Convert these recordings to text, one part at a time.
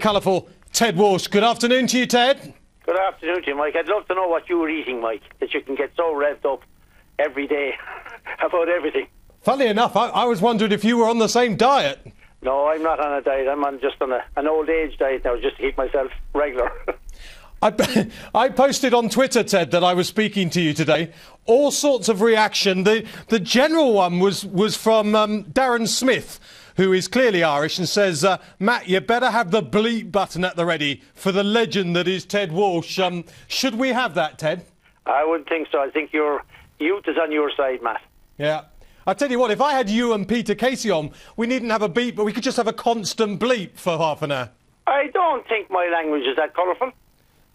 colourful Ted Walsh. Good afternoon to you, Ted. Good afternoon to you, Mike. I'd love to know what you were eating, Mike, that you can get so revved up every day about everything. Funnily enough, I was wondering if you were on the same diet. No, I'm not on a diet. I'm just on an old age diet now, just to keep myself regular. I posted on Twitter, Ted, that I was speaking to you today. All sorts of reaction. The general one was from Darren Smith, who is clearly Irish, and says, Matt, you better have the bleep button at the ready for the legend that is Ted Walsh. Should we have that, Ted? I wouldn't think so. I think your youth is on your side, Matt. Yeah. I tell you what, if I had you and Peter Casey on, we needn't have a beep, but we could just have a constant bleep for half an hour. I don't think my language is that colourful.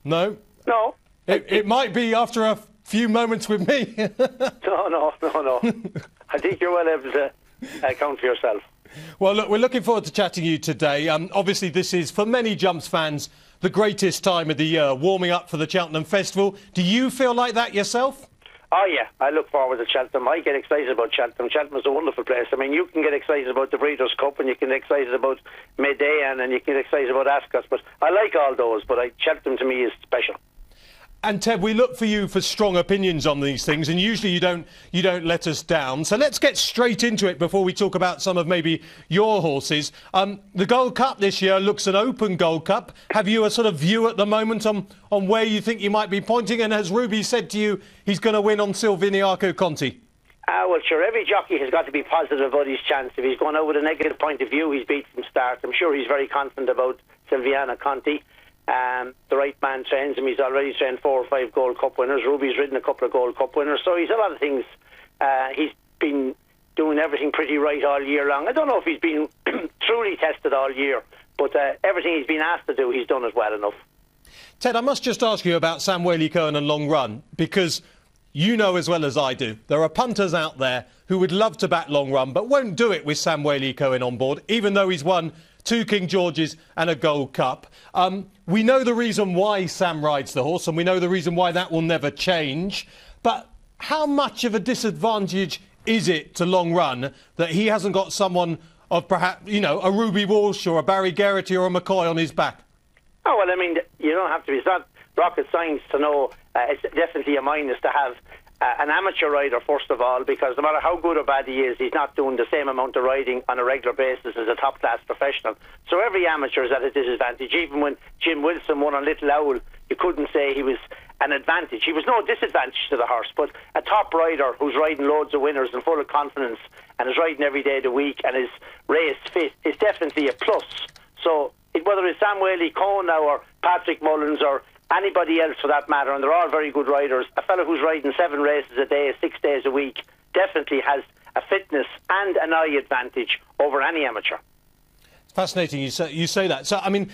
No? No. It might be after a few moments with me. No. I think you're well able to account for yourself. Well, look, we're looking forward to chatting to you today. Obviously, this is, for many Jumps fans, the greatest time of the year, warming up for the Cheltenham Festival. Do you feel like that yourself? Oh, yeah. I look forward to Cheltenham. I get excited about Cheltenham. Cheltenham's a wonderful place. I mean, you can get excited about the Breeders' Cup, and you can get excited about Medea, and you can get excited about Ascot. But I like all those, but Cheltenham to me is special. And Ted, we look for you for strong opinions on these things, and usually you don't let us down. So let's get straight into it before we talk about some of maybe your horses. The Gold Cup this year looks an open Gold Cup. Have you a sort of view at the moment on where you think you might be pointing? And has Ruby said to you he's going to win on Silviniaco Conti? Well, sure, every jockey has got to be positive about his chance. If he's going out with a negative point of view, he's beat from start. I'm sure he's very confident about Silviniaco Conti. The right man trains him. He's already trained 4 or 5 Gold Cup winners. Ruby's ridden a couple of Gold Cup winners. So he's a lot of things. He's been doing everything pretty right all year long. I don't know if he's been truly tested all year, but everything he's been asked to do, he's done it well enough. Ted, I must just ask you about Sam Whaley-Cohen and Long Run, because you know as well as I do, there are punters out there who would love to back Long Run, but won't do it with Sam Whaley-Cohen on board, even though he's won 2 King Georges and a Gold Cup. We know the reason why Sam rides the horse, and we know the reason why that will never change. But how much of a disadvantage is it to Long Run that he hasn't got someone of perhaps, you know, a Ruby Walsh or a Barry Geraghty or a McCoy on his back? Oh, well, I mean, you don't have to be. It's not rocket science to know. It's definitely a minus to have an amateur rider, first of all, because no matter how good or bad he is, he's not doing the same amount of riding on a regular basis as a top-class professional. So every amateur is at a disadvantage. Even when Jim Wilson won on Little Owl, you couldn't say he was an advantage. He was no disadvantage to the horse, but a top rider who's riding loads of winners and full of confidence and is riding every day of the week and is race fit is definitely a plus. So whether it's Sam Whaley-Cohen now or Patrick Mullins or anybody else for that matter, and they're all very good riders, a fellow who's riding 7 races a day, 6 days a week, definitely has a fitness and an eye advantage over any amateur. It's fascinating you say that. So, I mean,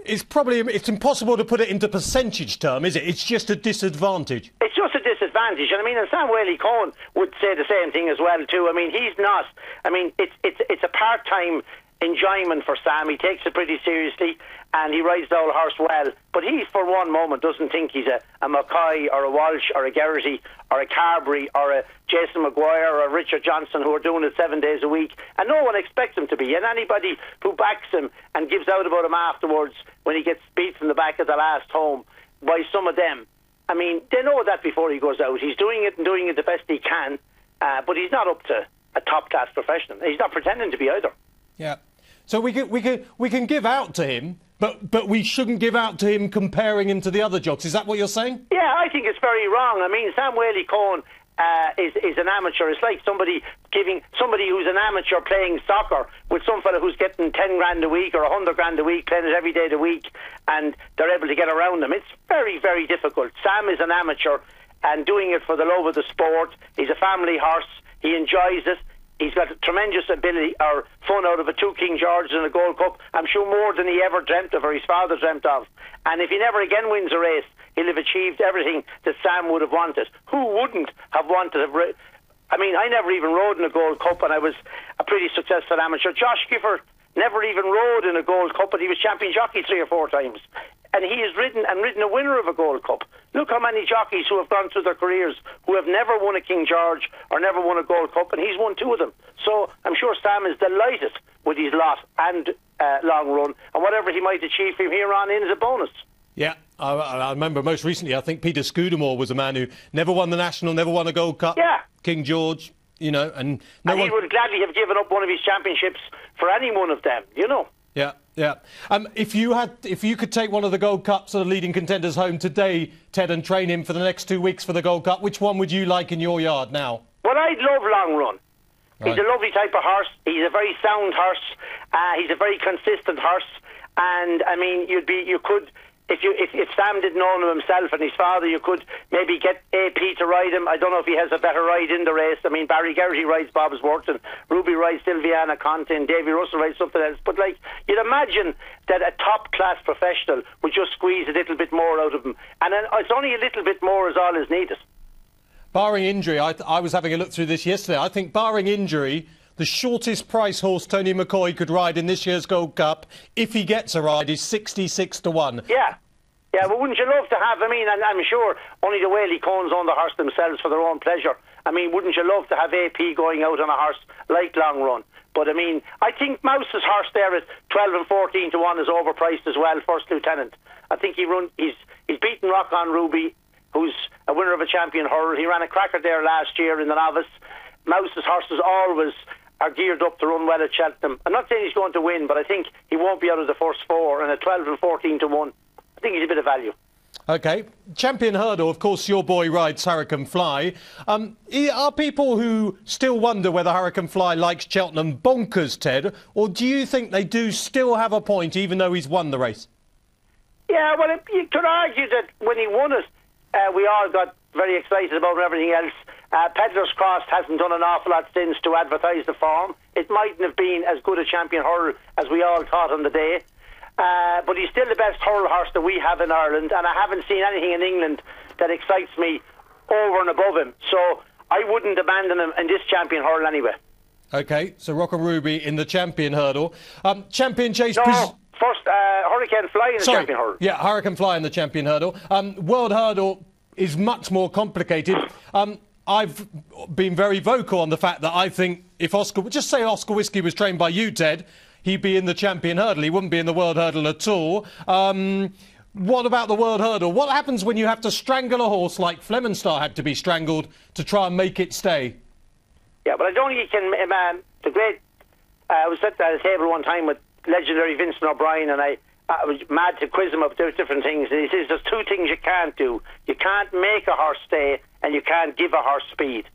it's impossible to put it into percentage term, is it? It's just a disadvantage. It's just a disadvantage. And I mean, and Sam Whaley-Cohen would say the same thing as well too. I mean, he's not. I mean, it's a part-time enjoyment for Sam. He takes it pretty seriously and he rides the old horse well, but he for one moment doesn't think he's a McCoy or a Walsh or a Geraghty or a Carberry or a Jason Maguire or a Richard Johnson who are doing it 7 days a week, and no one expects him to be. And anybody who backs him and gives out about him afterwards when he gets beat from the back of the last home by some of them, I mean, they know that before he goes out. He's doing it and doing it the best he can, but he's not up to a top class professional. He's not pretending to be either. Yeah. So we can give out to him, but we shouldn't give out to him comparing him to the other jockeys. Is that what you're saying? Yeah, I think it's very wrong. I mean, Sam Whaley-Cohen is an amateur. It's like somebody who's an amateur playing soccer with some fella who's getting 10 grand a week or 100 grand a week, playing it every day of the week, and they're able to get around them. It's very, very difficult. Sam is an amateur and doing it for the love of the sport. He's a family horse. He enjoys it. He's got tremendous ability or fun out of a 2 King Georges and a Gold Cup. I'm sure more than he ever dreamt of or his father dreamt of. And if he never again wins a race, he'll have achieved everything that Sam would have wanted. Who wouldn't have wanted? I mean, I never even rode in a Gold Cup, and I was a pretty successful amateur. Josh Gifford never even rode in a Gold Cup, but he was champion jockey 3 or 4 times. And he has ridden a winner of a Gold Cup. Look how many jockeys who have gone through their careers who have never won a King George or never won a Gold Cup, and he's won 2 of them. So I'm sure Sam is delighted with his lot, and long run, and whatever he might achieve from here on in is a bonus. Yeah, I remember most recently, I think Peter Scudamore was a man who never won the National, never won a Gold Cup. Yeah. King George, you know, and he would gladly have given up one of his championships for any one of them, you know. Yeah, yeah. If you could take one of the Gold Cups or the leading contenders home today, Ted, and train him for the next 2 weeks for the Gold Cup, which one would you like in your yard now? Well, I'd love Long Run. Right. He's a lovely type of horse. He's a very sound horse. He's a very consistent horse. And I mean, you could, if Sam didn't own him himself and his father, you could maybe get AP to ride him. I don't know if he has a better ride in the race. I mean, Barry Geraghty rides Bobsworth, and Ruby rides Silviana Conte, and Davy Russell rides something else. But like, you'd imagine that a top class professional would just squeeze a little bit more out of him, and then it's only a little bit more is all is needed. Barring injury, I was having a look through this yesterday. I think barring injury, the shortest price horse Tony McCoy could ride in this year's Gold Cup, if he gets a ride, is 66 to 1. Yeah. Yeah, but wouldn't you love to have, I mean, and I'm sure only the Whaley Cones own the horse themselves for their own pleasure. I mean, wouldn't you love to have AP going out on a horse like Long Run? But I mean, I think Mouse's horse there at 12 and 14 to 1 is overpriced as well, First Lieutenant. I think he's beaten Rock on Ruby, who's a winner of a champion hurl. He ran a cracker there last year in the novice. Mouse's horses always are geared up to run well at Cheltenham. I'm not saying he's going to win, but I think he won't be out of the first four. And at 12 and 14 to 1, I think he's a bit of value. OK. Champion hurdle, of course, your boy rides Hurricane Fly. Are people who still wonder whether Hurricane Fly likes Cheltenham bonkers, Ted? Or do you think they do still have a point, even though he's won the race? Yeah, well, you could argue that when he won it, we all got very excited about everything else. Pedlar's Cross hasn't done an awful lot since to advertise the form. It mightn't have been as good a champion hurl as we all thought on the day. But he's still the best hurl horse that we have in Ireland, and I haven't seen anything in England that excites me over and above him. So I wouldn't abandon him in this champion hurl anyway. OK, so Rock and Ruby in the champion hurdle. Champion Chase... No, first Hurricane Fly in the champion hurdle. Yeah, Hurricane Fly in the champion hurdle. World hurdle is much more complicated. I've been very vocal on the fact that I think if just say Oscar Whiskey was trained by you, Ted, he'd be in the champion hurdle. He wouldn't be in the world hurdle at all. What about the world hurdle? What happens when you have to strangle a horse like Flemenstar had to be strangled to try and make it stay? Yeah, but I don't think you can... I was at the table one time with legendary Vincent O'Brien, and I was mad to quiz him up different things. And he says there's two things you can't do. You can't make a horse stay, and you can't give a horse speed.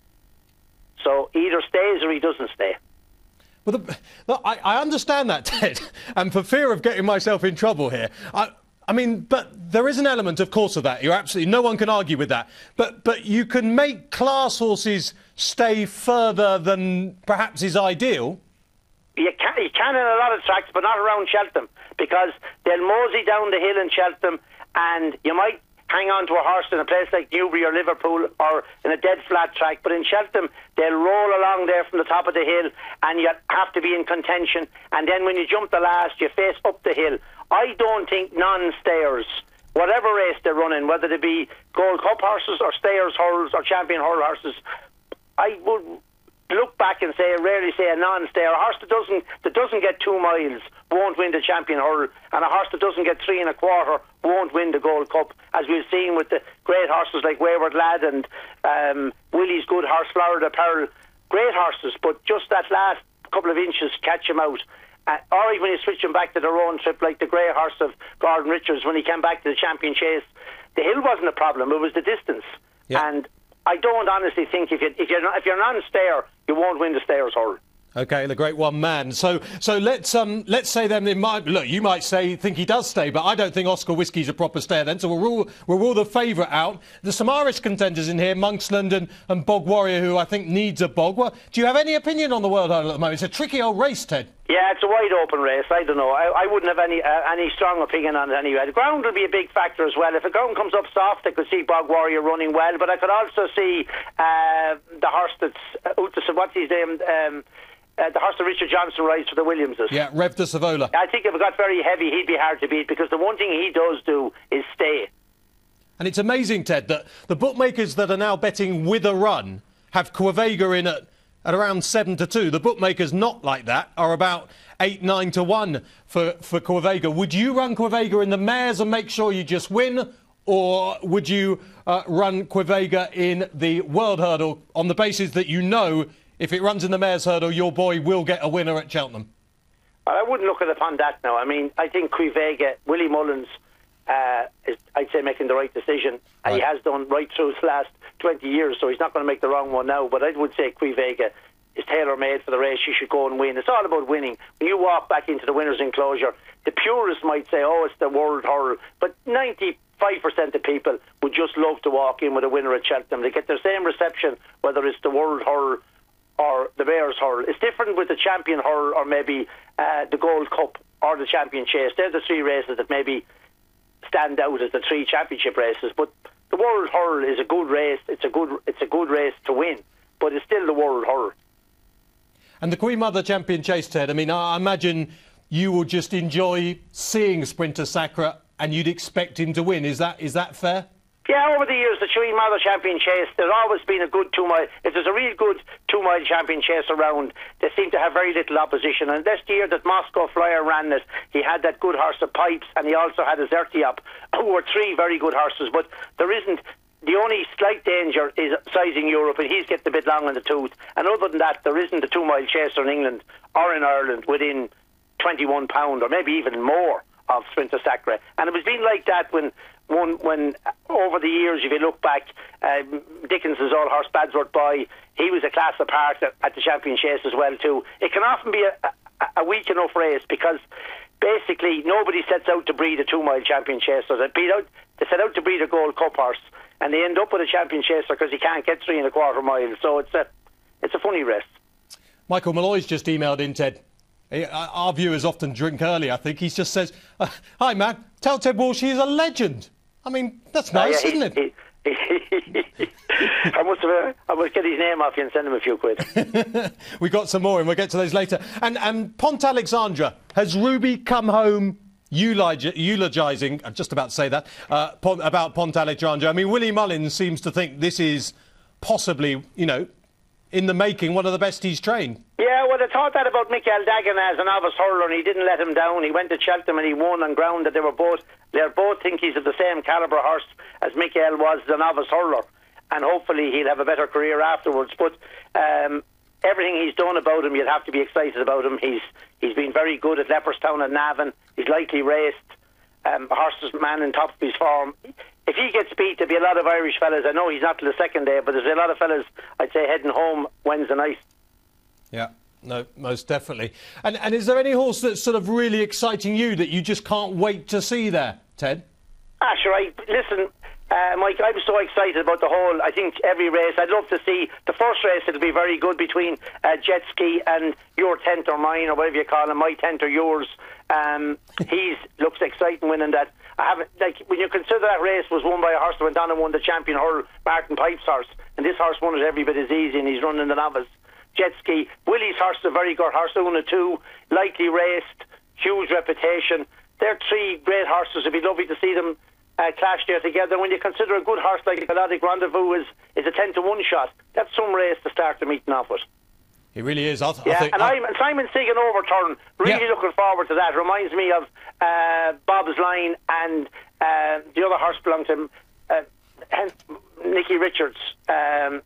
So either stays or he doesn't stay. Well, I understand that, Ted, and for fear of getting myself in trouble here, I mean, but there is an element, of course, of that. You're absolutely, no one can argue with that. But you can make class horses stay further than perhaps is ideal. You can in a lot of tracks, but not around Cheltenham, because they'll mosey down the hill in Cheltenham, and you might hang on to a horse in a place like Newbury or Liverpool or in a dead flat track, but in Cheltenham they'll roll along there from the top of the hill, and you have to be in contention, and then when you jump the last you face up the hill. I don't think non-stayers, whatever race they're running, whether they be Gold Cup horses or stayers hurls or champion hurl horses, I would look back and rarely say a non-stayer. A horse that doesn't get 2 miles won't win the champion hurl, and a horse that doesn't get 3 1/4 won't win the Gold Cup, as we've seen with the great horses like Wayward Lad and Willie's good horse Florida Pearl. Great horses, but just that last couple of inches catch him out. Or even when you switch them back to their own trip, like the grey horse of Gordon Richards when he came back to the champion chase. The hill wasn't a problem, it was the distance. Yeah. And I don't honestly think if you're non-stayer, you won't win the stayers hurl. OK, the great one man. So let's say then, look, you might think he does stay, but I don't think Oscar Whiskey's a proper stayer then. So we'll rule the favourite out. There's some Irish contenders in here, Monksland and Bog Warrior, who I think needs a bog. Well, do you have any opinion on the World Hurdle at the moment? It's a tricky old race, Ted. Yeah, it's a wide open race. I don't know. I wouldn't have any strong opinion on it anyway. The ground will be a big factor as well. If the ground comes up soft, I could see Bog Warrior running well, but I could also see the horse that's what's his name? The horse that Richard Johnson rides for the Williamses. Yeah, Rev de Savola. I think if it got very heavy, he'd be hard to beat, because the one thing he does do is stay. And it's amazing, Ted, that the bookmakers that are now betting with a run have Quavega in at at around 7-2. The bookmakers not like that are about 8-9-1 for Quevega. Would you run Quevega in the mares and make sure you just win, or would you run Quevega in the World Hurdle on the basis that you know if it runs in the mares hurdle, your boy will get a winner at Cheltenham? I wouldn't look at it upon that now. I mean, I think Quevega, Willie Mullins, is, I'd say, making the right decision. Right. He has done right through the last 20 years, so he's not going to make the wrong one now. But I would say Quevega is tailor-made for the race. She should go and win. It's all about winning. When you walk back into the winner's enclosure, the purists might say, oh, it's the World Hurl. But 95% of people would just love to walk in with a winner at Cheltenham. They get the same reception, whether it's the World Hurl or the Mares Hurl. It's different with the Champion Hurl or maybe the Gold Cup or the Champion Chase. They're the three races that maybe stand out as the three championship races. But the World Hurl is a good race. It's a good race to win, but it's still the World Hurl. And the Queen Mother Champion Chase, Ted, I mean, I imagine you will just enjoy seeing Sprinter Sacre and you'd expect him to win. Is that fair? Yeah, over the years, the Queen Mother Champion Chase, there's always been a good 2 mile. If there's a real good 2 mile champion chase around, they seem to have very little opposition. And this year that Moscow Flyer ran it, he had that good horse of Pipes, and he also had a Zertiop, who were 3 very good horses. But there isn't. The only slight danger is Sizing Europe, and he's getting a bit long in the tooth. And other than that, there isn't a 2 mile chaser in England or in Ireland within £21 or maybe even more of Sprinter Sacre. And it was been like that when over the years, if you look back, Dickens's All Horse Badsworth Boy, he was a class apart at the Champion Chase as well too. It can often be a weak enough race because basically nobody sets out to breed a 2 mile champion chaser. They set out to breed a Gold Cup horse, and they end up with a champion chaser because he can't get 3¼ miles. So it's a funny race. Michael Malloy's just emailed in, Ted. Our viewers often drink early, I think. He just says, hi, Matt, tell Ted Walsh he's a legend. I mean, that's nice, isn't it? I must get his name off you and send him a few quid. We got some more and we'll get to those later. And Pont Alexandra, has Ruby come home eulogising, I'm just about to say that, about Pont Alexandra? I mean, Willie Mullins seems to think this is possibly, you know, in the making, one of the best he's trained. Yeah, well, they thought that about Michael Dagan as a novice hurler, and he didn't let him down. He went to Cheltenham and he won on ground that they both think he's of the same calibre horse as Michael was the novice hurler, and hopefully he'll have a better career afterwards. But everything he's done about him, you'd have to be excited about him. He's been very good at Leopardstown and Navan. He's lightly raced. Horse's man in top of his form. If he gets beat, there'll be a lot of Irish fellas. I know he's not till the second day, but there's a lot of fellas, I'd say, heading home Wednesday night. Yeah, no, most definitely. And is there any horse that's sort of really exciting you that you just can't wait to see there, Ted? Sure. Listen, Mike, I'm so excited about the whole. I think every race, I'd love to see the first race. It'll be very good between Jet Ski and Your Tent or Mine, or whatever you call him, My Tent or Yours. He looks exciting winning that. I haven't, like, when you consider that race was won by a horse that went on and won the Champion Hurl, Martin Pipe's horse, and this horse won it every bit as easy, and he's running the novice. Jet Ski, Willie's horse is a very good horse, Una 2, lightly raced, huge reputation. They're 3 great horses. It'd be lovely to see them clash there together. When you consider a good horse like Melodic Rendezvous is a 10-1 shot, that's some race to start the meeting off with. It really is. I think Simon Sigan Overturn, really looking forward to that. Reminds me of Bob's Line and the other horse belonged to Nicky Richards. The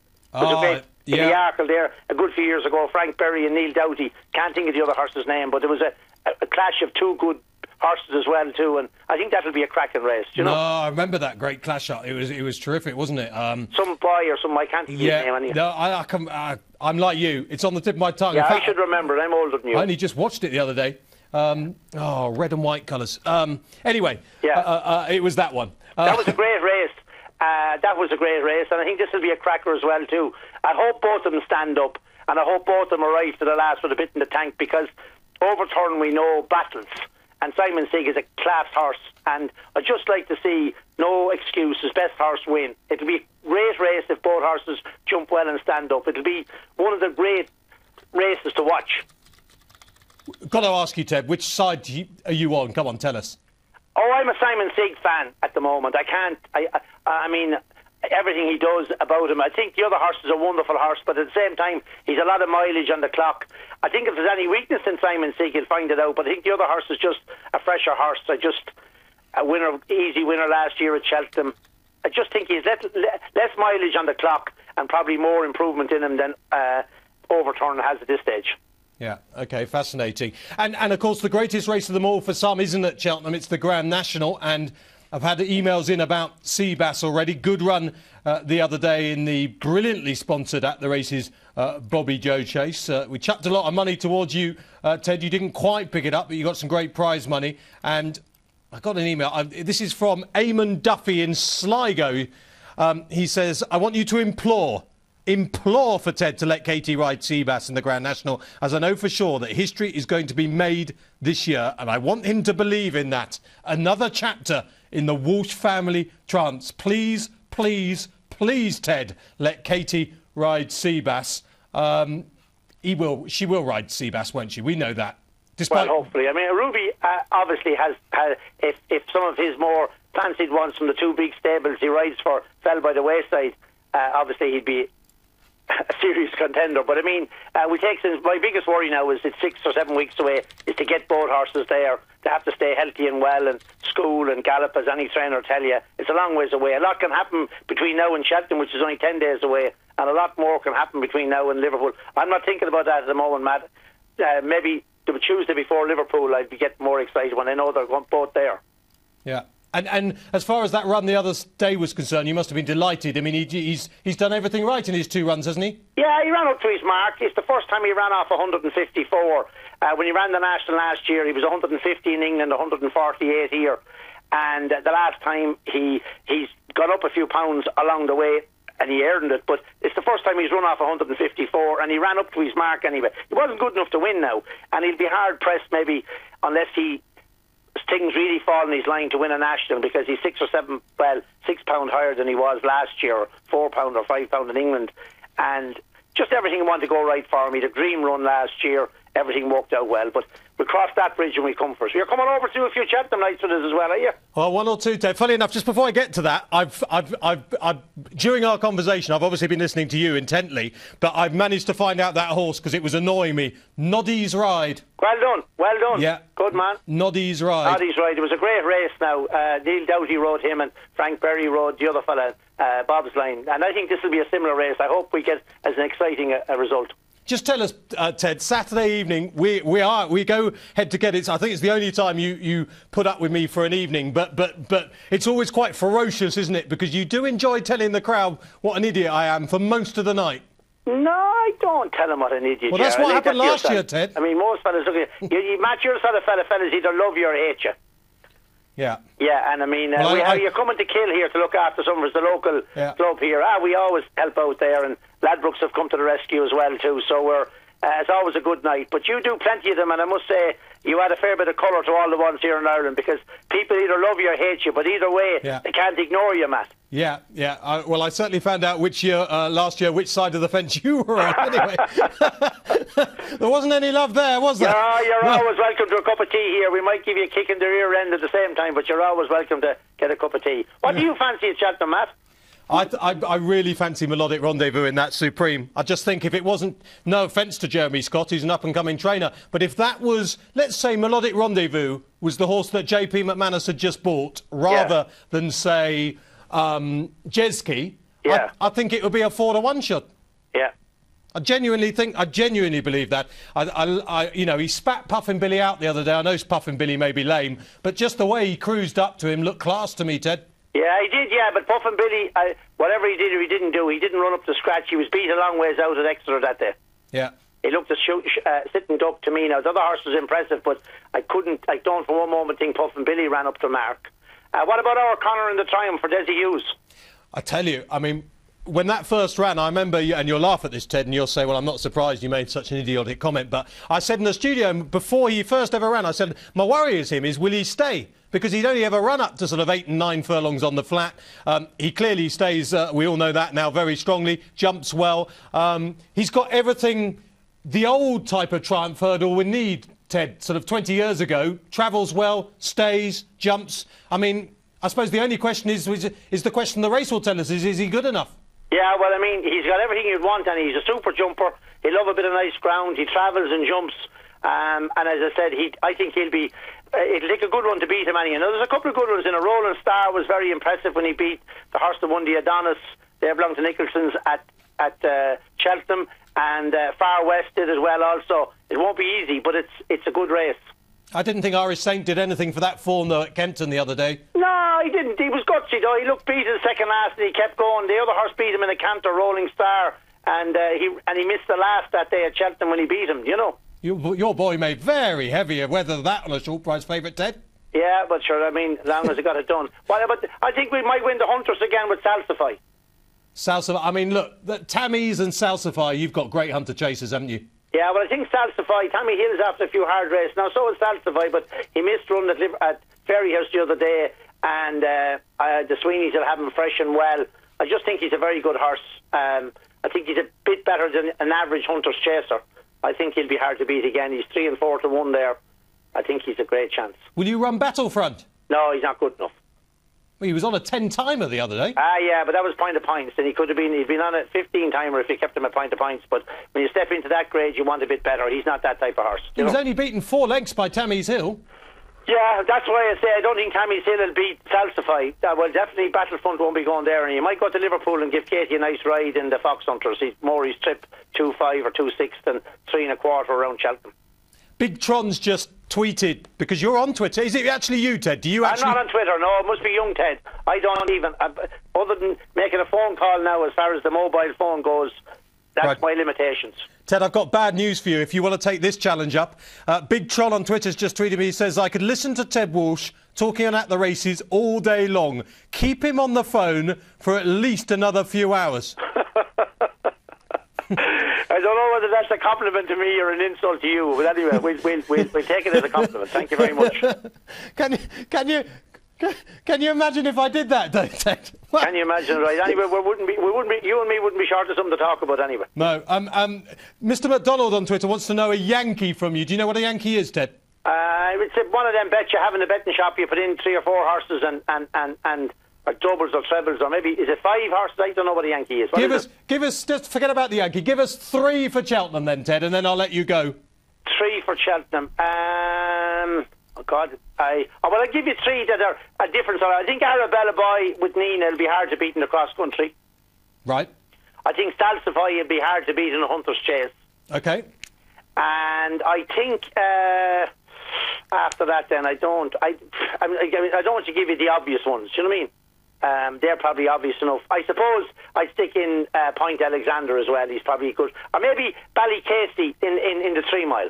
Arkle there a good few years ago, Frank Berry and Neil Doughty. Can't think of the other horse's name, but there was a clash of 2 good horses as well too, and I think that'll be a cracking race. You know? No, I remember that great clash up. It was terrific, wasn't it? Some boy or some, I can't think of his name anyway. No, I'm like you. It's on the tip of my tongue. Yeah, in fact, I should remember. I'm older than you. I only just watched it the other day. Red and white colours. Anyway, it was that one. That was a great race. And I think this will be a cracker as well too. I hope both of them stand up, and I hope both of them arrive to the last with a bit in the tank, because Overturn, we know, battles, and Simon Sig is a class horse, and I'd just like to see, no excuses, best horse win. It'll be a great race if both horses jump well and stand up. It'll be one of the great races to watch. Got to ask you, Ted, which side are you on? Come on, tell us. Oh, I'm a Simon Sig fan at the moment. I mean, everything he does about him. I think the other horse is a wonderful horse, but at the same time, he's a lot of mileage on the clock. I think if there's any weakness in Simon Sig, he'll find it out, but I think the other horse is just a fresher horse. A winner, easy winner last year at Cheltenham. I just think he's less mileage on the clock and probably more improvement in him than Overturn has at this stage. Yeah, OK, fascinating. And of course, the greatest race of them all for some isn't at Cheltenham, it's the Grand National. And I've had emails in about Seabass already. Good run the other day in the brilliantly sponsored at the races Bobby Joe Chase. We chucked a lot of money towards you, Ted. You didn't quite pick it up, but you got some great prize money. And I got an email. This is from Eamon Duffy in Sligo. He says, I want you to implore for Ted to let Katie ride Seabass in the Grand National, as I know for sure that history is going to be made this year, and I want him to believe in that. Another chapter in the Walsh family trance. Please, please, please, Ted, let Katie ride Seabass. She will ride Seabass, won't she? We know that. Well, hopefully. I mean, Ruby obviously has if some of his more fancied ones from the two big stables he rides for fell by the wayside, obviously he'd be a serious contender. But I mean, my biggest worry now is it's 6 or 7 weeks away, is to get both horses there. They have to stay healthy and well and school and gallop, as any trainer tell you. It's a long ways away. A lot can happen between now and Cheltenham, which is only 10 days away, and a lot more can happen between now and Liverpool. I'm not thinking about that at the moment, Matt. Maybe the Tuesday before Liverpool, I'd be getting more excited when I know they're both there. Yeah. And as far as that run the other day was concerned, you must have been delighted. I mean, he's done everything right in his 2 runs, hasn't he? Yeah, he ran up to his mark. It's the first time he ran off 154. When he ran the National last year, he was 150 in England, 148 here. And the last time he's got up a few pounds along the way, and he earned it, but it's the first time he's run off 154, and he ran up to his mark anyway. He wasn't good enough to win now, and he'll be hard-pressed maybe unless things really fall in his line to win a national, because he's 6 pound higher than he was last year, or £4 or £5 in England, and just everything wanted to go right for him. He had a dream run last year, everything worked out well, but we'll cross that bridge when we come first. You're coming over to do a few Cheltenham nights with us as well, are you? Well, 1 or 2, Ted. Funny enough, just before I get to that, I've during our conversation, I've obviously been listening to you intently, but I've managed to find out that horse because it was annoying me. Noddy's Ride. Well done, well done. Yeah. Good man. Noddy's Ride. Noddy's Ride. It was a great race now. Neil Doughty rode him and Frank Berry rode the other fella, Bob's Line. And I think this will be a similar race. I hope we get as an exciting a result. Just tell us, Ted, Saturday evening, we go head to get it. I think it's the only time you put up with me for an evening, but it's always quite ferocious, isn't it? Because you do enjoy telling the crowd what an idiot I am for most of the night. No, I don't tell them what an idiot you are. Well, that's what happened last year, Ted. I mean, most fellas look at you. Matt, you're the sort of fellas either love you or hate you. Yeah. Yeah, and I mean, you're coming to Kill here to look after some of us, the local club here. We always help out there, and Ladbrokes have come to the rescue as well too. So it's always a good night. But you do plenty of them, and I must say you add a fair bit of colour to all the ones here in Ireland, because people either love you or hate you, but either way, they can't ignore you, Matt. Yeah, yeah. Well, I certainly found out last year, which side of the fence you were on. Anyway, there wasn't any love there, was there? No, you're always welcome to a cup of tea here. We might give you a kick in the rear end at the same time, but you're always welcome to get a cup of tea. What do you fancy at Cheltenham, Matt? I really fancy Melodic Rendezvous in that Supreme. I just think if it wasn't, no offence to Jeremy Scott, he's an up-and-coming trainer, but if that was, let's say Melodic Rendezvous was the horse that JP McManus had just bought, rather than, say, Jeski, I think it would be a 4-to-1 shot. Yeah. I genuinely believe that. He spat Puffin Billy out the other day. I know Puffin Billy may be lame, but just the way he cruised up to him looked class to me, Ted. Yeah, he did, but Puffin Billy, whatever he did or he didn't do, he didn't run up to scratch. He was beat a long ways out at Exeter that day. Yeah. He looked a sitting duck to me now. The other horse was impressive, but I don't for one moment think Puffin Billy ran up to mark. What about our O'Connor in the Triumph for Desi Hughes? I tell you, I mean, when that first ran, I remember, and you'll laugh at this, Ted, and you'll say, well, I'm not surprised you made such an idiotic comment, but I said in the studio, before he first ever ran, I said, my worry is will he stay? Because he'd only ever run up to sort of 8 and 9 furlongs on the flat. He clearly stays, we all know that now, very strongly, jumps well. He's got everything the old type of Triumph hurdle would need, Ted, sort of 20 years ago. Travels well, stays, jumps. I mean, I suppose the only question is the question the race will tell us, is he good enough? Yeah, well, I mean, he's got everything you'd want, and he's a super jumper. He'll love a bit of nice ground. He travels and jumps. And as I said, I think he'll be... it'll take a good one to beat him, anyway. Now, there's a couple of good ones in a Rolling Star was very impressive when he beat the horse that won the Adonis. They belong to Nicholson's at Cheltenham, and Far West did as well also. It won't be easy, but it's a good race. I didn't think Irish Saint did anything for that form, though, at Kempton the other day. No, he didn't. He was gutsy, though. He looked beat in the second last, and he kept going. The other horse beat him in a canter, Rolling Star, and he missed the last that day at Cheltenham when he beat him, you know. Your boy made very heavy of weather that on a short price favourite, Ted. Yeah, but sure, I mean, as long as he got it done. But I think we might win the Hunters again with Salsify. Salsify, I mean, look, Tammy's and Salsify, you've got great hunter chasers, haven't you? Yeah, well, I think Salsify, Tommy Hill's after a few hard races. Now, so is Salsify, but he missed run at Ferryhouse the other day, and the Sweeneys will have him fresh and well. I just think he's a very good horse. I think he's a bit better than an average hunter's chaser. I think he'll be hard to beat again. He's 3 and 4 to 1 there. I think he's a great chance. Will you run Battlefront? No, he's not good enough. Well, he was on a 10-timer the other day. Yeah, but that was point of points, and he'd been on a 15-timer if you kept him at point of points. But when you step into that grade, you want a bit better. He's not that type of horse. He was only beaten 4 lengths by Tammy's Hill. Yeah, that's why I say I don't think Tammy's Hill will beat Salsify. Well, definitely Battlefront won't be going there, and you might go to Liverpool and give Katie a nice ride in the Fox Hunters. He's trip 2.5 or 2.6 than 3 1/4 around Cheltenham. Big Tron's just tweeted, because you're on Twitter. Is it actually you, Ted? Do you actually... I'm not on Twitter, no. It must be young Ted. I don't even... other than making a phone call now, as far as the mobile phone goes, that's my limitations. Ted, I've got bad news for you if you want to take this challenge up. Big Tron on Twitter's just tweeted me. He says, I could listen to Ted Walsh talking at the races all day long. Keep him on the phone for at least another few hours. I don't know whether that's a compliment to me or an insult to you, but anyway, we'll take it as a compliment. Thank you very much. Can you imagine if I did that, Ted? Can you imagine, right? Anyway, you and me wouldn't be short of something to talk about anyway. No. Mr. McDonald on Twitter wants to know a Yankee from you. Do you know what a Yankee is, Ted? It's one of them bets you have in the betting shop. You put in 3 or 4 horses and or doubles or trebles, or maybe, is it 5 horses? I don't know what a Yankee is. Give us, just forget about the Yankee. Give us 3 for Cheltenham then, Ted, and then I'll let you go. 3 for Cheltenham. Oh, God. I'll give you 3 that are a different sort. I think Arabella Boy with Nina will be hard to beat in the cross country. Right. I think Salsify will be hard to beat in a hunter's chase. Okay. And I think after that, then I don't want to give you the obvious ones. Do you know what I mean? They're probably obvious enough. I suppose I'd stick in Point Alexander as well. He's probably good. Or maybe Ballycasey in the 3 mile.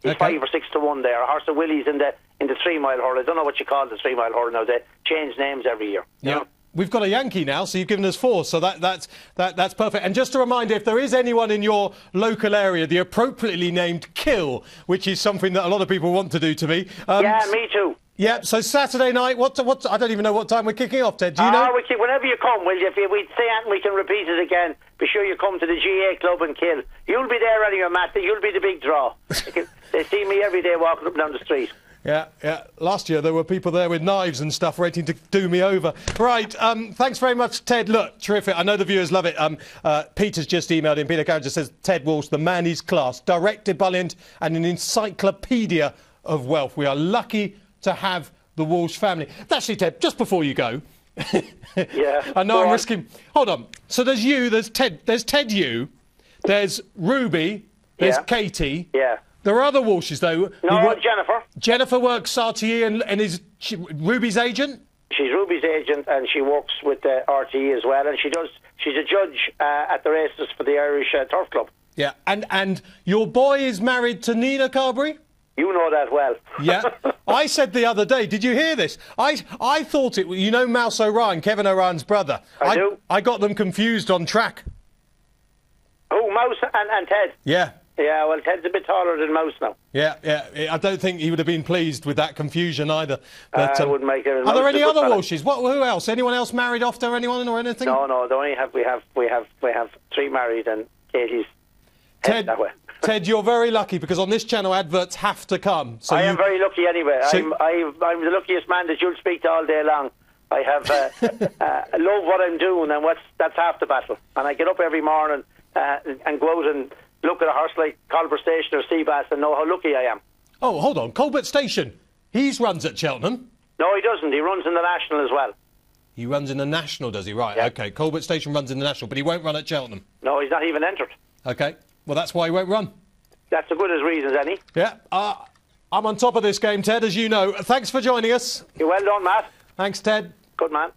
He's 5 or 6 to 1 there. A horse of Willie's in the 3 mile hurl. I don't know what you call the 3 mile hurl now. They change names every year. Yeah. You know? We've got a Yankee now, so you've given us 4, so that's perfect. And just a reminder, if there is anyone in your local area, the appropriately named Kill, which is something that a lot of people want to do to me. Yeah, me too. Yeah, so Saturday night, what? I don't even know what time we're kicking off, Ted. Do you know? Whenever you come, will you? If we say it and we can repeat it again, be sure you come to the GA Club in Kill. You'll be there anyway, Matt. You'll be the big draw. They see me every day walking up and down the street. Yeah. Last year there were people there with knives and stuff waiting to do me over. Right, thanks very much, Ted. Look, terrific. I know the viewers love it. Peter's just emailed in. Peter Carriger says, Ted Walsh, the man is class. Direct, ebullient and an encyclopedia of wealth. We are lucky to have the Walsh family. Actually, Ted, just before you go... Yeah. I know I'm risking... Hold on. So there's you, there's Ted, you, there's Ruby, there's Katie... Yeah. There are other Walshes, though. No, Jennifer. Jennifer works RTE and is Ruby's agent? She's Ruby's agent, and she works with RTE as well, and she's a judge at the races for the Irish Turf Club. Yeah, and your boy is married to Nina Carberry? You know that well. Yeah. I said the other day, did you hear this? I thought it, you know Mouse O'Ryan, Kevin O'Ryan's brother. I do. I got them confused on track. Oh, Mouse and Ted? Yeah. Yeah, well, Ted's a bit taller than Mouse now. Yeah. I don't think he would have been pleased with that confusion either. But, I wouldn't make it. Are there any other Walshes? Who else? Anyone else married off to anyone or anything? No. We have 3 married, and Katie's headed that way. Ted, you're very lucky because on this channel adverts have to come. So I am very lucky anyway. So I'm the luckiest man that you'll speak to all day long. I have love what I'm doing, and that's half the battle. And I get up every morning and go out and look at a horse like Colbert Station or Seabass and know how lucky I am. Oh, hold on. Colbert Station. He runs at Cheltenham. No, he doesn't. He runs in the National as well. He runs in the National, does he? Right, yeah. OK. Colbert Station runs in the National, but he won't run at Cheltenham. No, he's not even entered. OK. Well, that's why he won't run. That's as good as reasons any. Yeah. I'm on top of this game, Ted, as you know. Thanks for joining us. You're well done, Matt. Thanks, Ted. Good man.